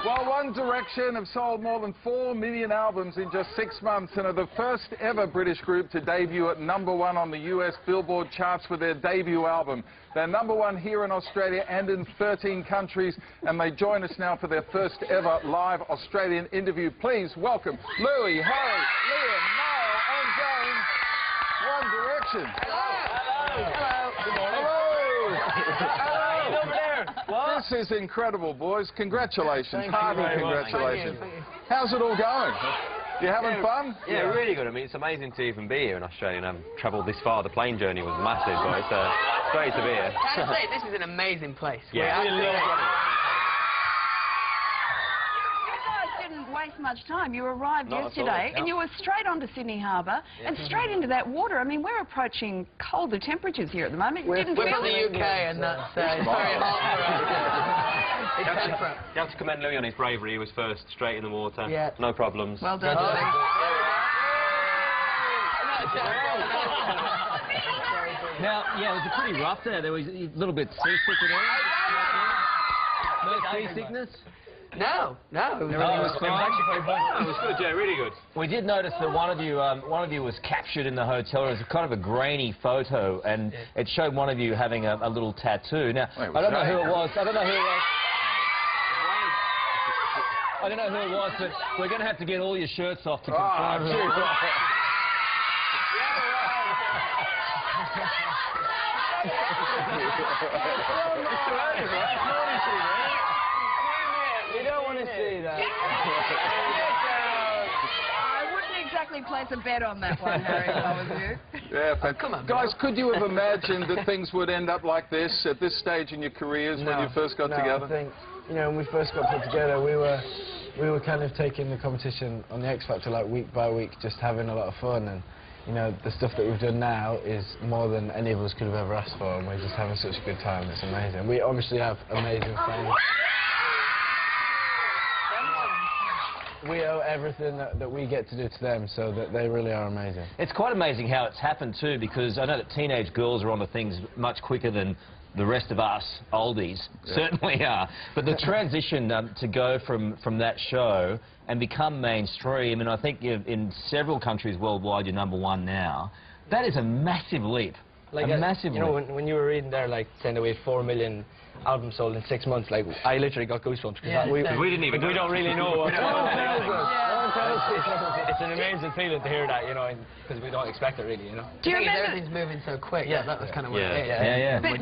Well, One Direction have sold more than 4 million albums in just 6 months and are the first ever British group to debut at #1 on the US Billboard charts with their debut album. They're #1 here in Australia and in 13 countries, and they join us now for their first ever live Australian interview. Please welcome Louis, Harry, Liam, Niall and James, One Direction. Hello. Hello. Good morning. Hello. Over there. What? This is incredible, boys. Congratulations. Hearty congratulations. Thank you. How's it all going? You having fun? Yeah, really good. I mean, it's amazing to even be here in Australia and have travelled this far. The plane journey was massive, but it's great to be here. Can I say, this is an amazing place. Yeah, You guys didn't waste much time. You arrived yesterday and you were straight onto Sydney Harbour and straight into that water. I mean, we're approaching colder temperatures here at the moment. We're Didn't from feel the it. UK and that's very hot for us. It's different. You have to commend Louis on his bravery. He was first, straight in the water. Yeah. No problems. Well done. Now, yeah, it was pretty rough there. There was a little bit seasick and all. No seasickness? No. Everything was fine. It was good, yeah, really good. We did notice that one of you was captured in the hotel. It was kind of a grainy photo, and it showed one of you having a little tattoo. Now, I don't know who it was. I don't know who it was, but we're going to have to get all your shirts off to confirm. You don't want to see that. I wouldn't exactly place a bet on that one, Harry, if I was you. Yeah, come on, guys, could you have imagined that things would end up like this at this stage in your careers when you first got together? I think, you know, when we first got put together, we were kind of taking the competition on the X Factor like week by week, just having a lot of fun. And you know, the stuff that we've done now is more than any of us could have ever asked for, and we're just having such a good time. It's amazing. We obviously have amazing fans. We owe everything that we get to do to them, so that they really are amazing. It's quite amazing how it's happened too, because I know that teenage girls are onto things much quicker than the rest of us oldies certainly are. But the transition to go from that show and become mainstream, and I think in several countries worldwide you're #1 now, that is a massive leap. Like a massive you know, leap. when you were reading there, like, saying that we had 4 million albums sold in 6 months, like, I literally got goosebumps. Because We didn't even. we don't really know what. It's an amazing feeling to hear that, you know, because we don't expect it really, you know. Do you remember? Everything's moving so quick. Yeah, that was kind of what it is. Yeah. But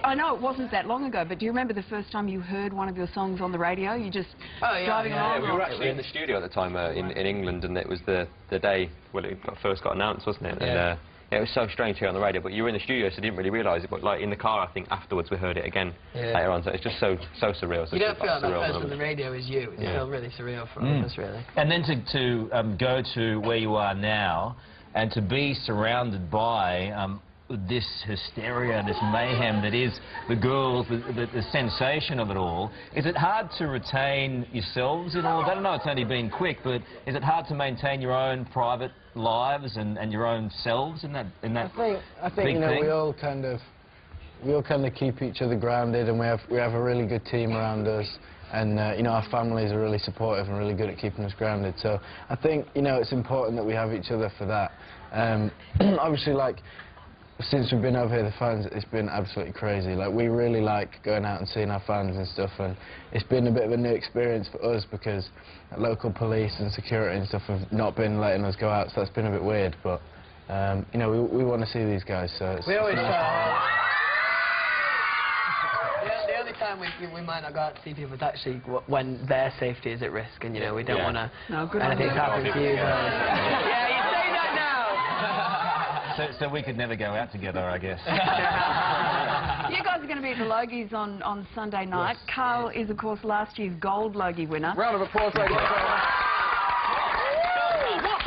I know it wasn't that long ago, but do you remember the first time you heard one of your songs on the radio? You just driving along? We were actually in the studio at the time in England, and it was the day when it first got announced, wasn't it? And, it was so strange to hear on the radio, but you were in the studio, so you didn't really realise it. But like in the car, I think afterwards we heard it again later on. So it's just so surreal. You don't feel like that person on the radio is you. It's still really surreal for all of us, really. And then to go to where you are now, and to be surrounded by this hysteria, this mayhem that is the girls, the sensation of it all. Is it hard to retain yourselves in all of that? I know it's only been quick, but is it hard to maintain your own private lives and your own selves in that I think big you know, thing? we all kind of keep each other grounded, and we have a really good team around us. And you know, our families are really supportive and really good at keeping us grounded. So I think, you know, it's important that we have each other for that. Obviously, like, since we've been over here, the fans, it's been absolutely crazy. Like, we really like going out and seeing our fans and stuff, and it's been a bit of a new experience for us because local police and security and stuff have not been letting us go out, so that's been a bit weird. But you know, we want to see these guys, so it's, We always nice. The only time we might not go out to see people is actually when their safety is at risk, and you know, we don't want to anything to happen to you guys. Yeah, you say that now. So we could never go out together, I guess. You guys are going to be at the Logies on Sunday night. Yes. Carl is, of course, last year's Gold Logie winner. Round of applause, ladies and gentlemen.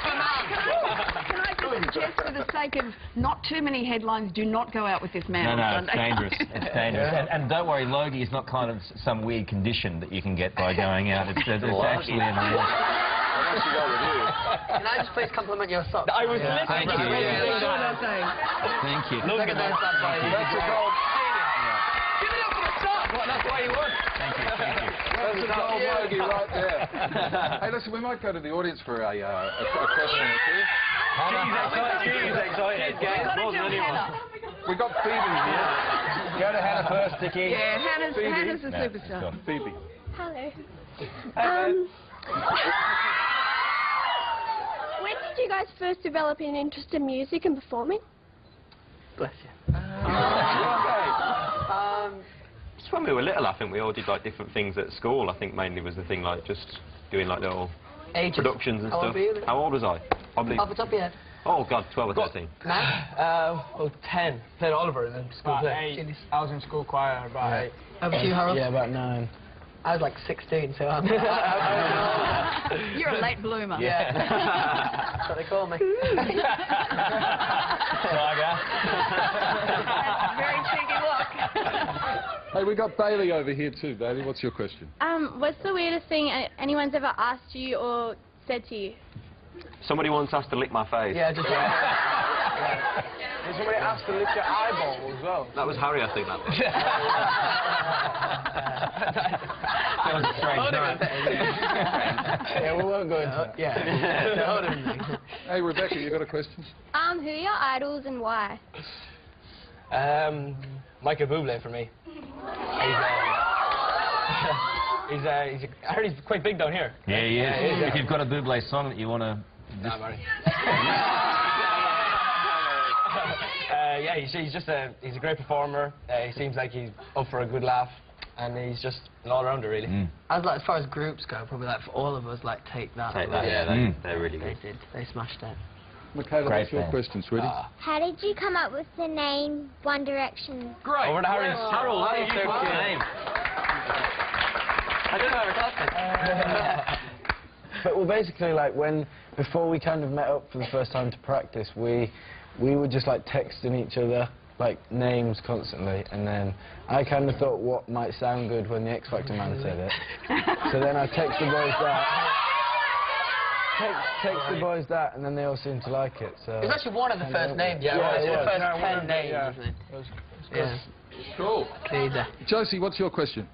Can I just suggest, for the sake of not too many headlines, do not go out with this man on No, Sunday it's dangerous. It's dangerous. And don't worry, Logie is not kind of some weird condition that you can get by going out. It's actually in the Can I just please compliment your socks? I was listening. Thank you. Thank you. Look at those bad boys. That's a gold. Give it up for the socks. That's why you won. Thank you, thank you. That's a gold bogey right there. Hey, listen, we might go to the audience for a question or two. She's excited. We've got to do Hannah. We got Phoebe here. Go to Hannah first, Dickie. Yeah, Hannah's the No, superstar. go. Phoebe. Hello. When did you guys first develop an interest in music and performing? Bless you. It's when we were little, I think we all did like different things at school. I think mainly was the thing like just doing like little productions and How stuff. old were you? How old was I? Probably. Off the top of your head. Oh God, 12 or 13. Well, 10. Played Oliver in school play. 8. I was in school choir about 8. How about you, Harold? Yeah, about 9. I was like 16, so I'm... You're a late bloomer. Yeah. That's what they call me. Very cheeky look. Hey, we got Bailey over here too. Bailey, what's your question? What's the weirdest thing anyone's ever asked you or said to you? Somebody once asked to lick my face. Yeah, just... Did somebody ask to lick your eyeball as well? That was Harry, I think, that was. That was a strange night. Yeah, we won't go into that. Hey, Rebecca, you got a question? Who are your idols and why? Michael Bublé for me. I heard he's quite big down here. Yeah, he is. If you've got a Bublé song that you want to... Nah, Barry. Yeah, he's just he's a great performer. He seems like he's up for a good laugh, and he's just an all-rounder, really. As far as groups go, probably like for all of us, like Take That. Take That, yeah, they're really good. They did. They smashed it. Michaela, Great what's your band. question, sweetie? How did you come up with the name One Direction? Great. Over to Harry's. Harold, that is so good name. I don't know how to But well, basically, like before we kind of met up for the first time to practice, we were just like texting each other like names constantly, and then I kind of thought what might sound good when the X Factor man said it. So then I text the boys that. Text the boys that, and then they all seemed to like it. So It was actually one of the first names. Yeah, it was the first Yeah, 10 names, yeah. isn't it? Cool. Crazy. Josie, what's your question?